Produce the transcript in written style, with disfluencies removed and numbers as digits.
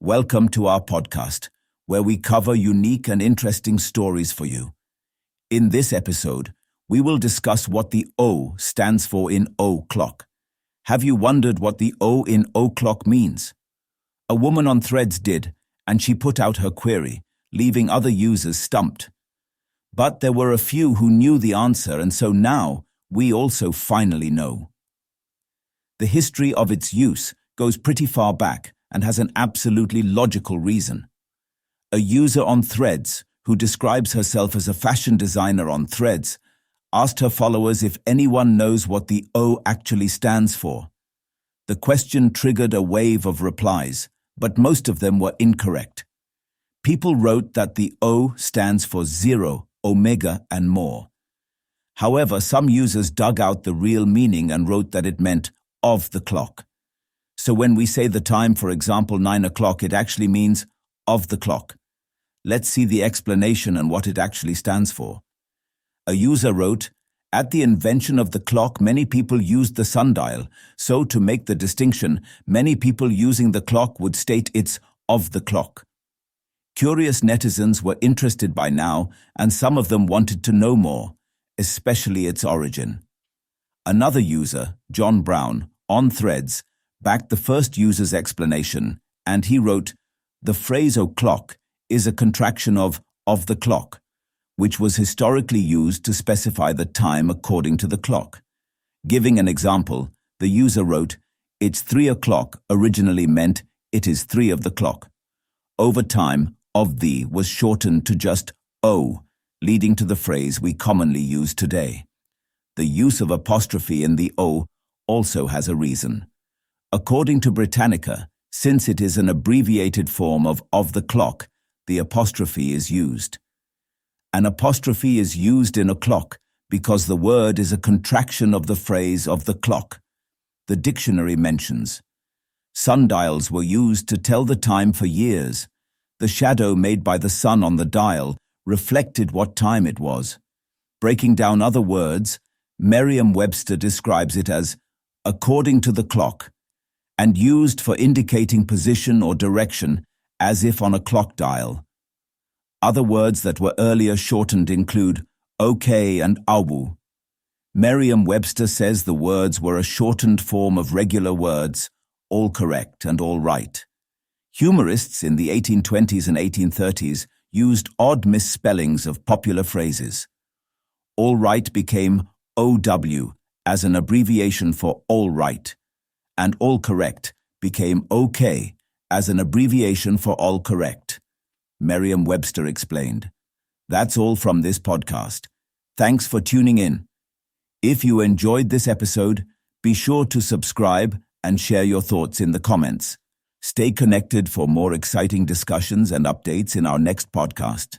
Welcome to our podcast, where we cover unique and interesting stories for you. In this episode, we will discuss what the O stands for in o'clock. Have you wondered what the O in o'clock means? A woman on Threads did, and she put out her query, leaving other users stumped. But there were a few who knew the answer, and so now we also finally know. The history of its use goes pretty far back and has an absolutely logical reason. A user on Threads, who describes herself as a fashion designer on Threads, asked her followers if anyone knows what the O actually stands for. The question triggered a wave of replies, but most of them were incorrect. People wrote that the O stands for 0, omega, and more. However, some users dug out the real meaning and wrote that it meant of the clock. So when we say the time, for example, 9 o'clock, it actually means of the clock. Let's see the explanation and what it actually stands for. A user wrote, "At the invention of the clock, many people used the sundial, so to make the distinction, many people using the clock would state it's of the clock." Curious netizens were interested by now, and some of them wanted to know more, especially its origin. Another user, John Brown, on Threads, backed the first user's explanation, and he wrote, "The phrase o'clock is a contraction of the clock, which was historically used to specify the time according to the clock." Giving an example, the user wrote, "It's 3 o'clock originally meant it is 3 of the clock." Over time, of the was shortened to just O, leading to the phrase we commonly use today. The use of apostrophe in the O also has a reason. According to Britannica, since it is an abbreviated form of the clock, the apostrophe is used. An apostrophe is used in o'clock because the word is a contraction of the phrase of the clock. The dictionary mentions, sundials were used to tell the time for years. The shadow made by the sun on the dial reflected what time it was. Breaking down other words, Merriam-Webster describes it as according to the clock, and used for indicating position or direction as if on a clock dial. Other words that were earlier shortened include okay and awu. Merriam-Webster says the words were a shortened form of regular words, all correct and all right. Humorists in the 1820s and 1830s used odd misspellings of popular phrases. All right became OW as an abbreviation for all right, and all correct became OK as an abbreviation for all correct. Merriam-Webster explained. That's all from this podcast. Thanks for tuning in. If you enjoyed this episode, be sure to subscribe and share your thoughts in the comments. Stay connected for more exciting discussions and updates in our next podcast.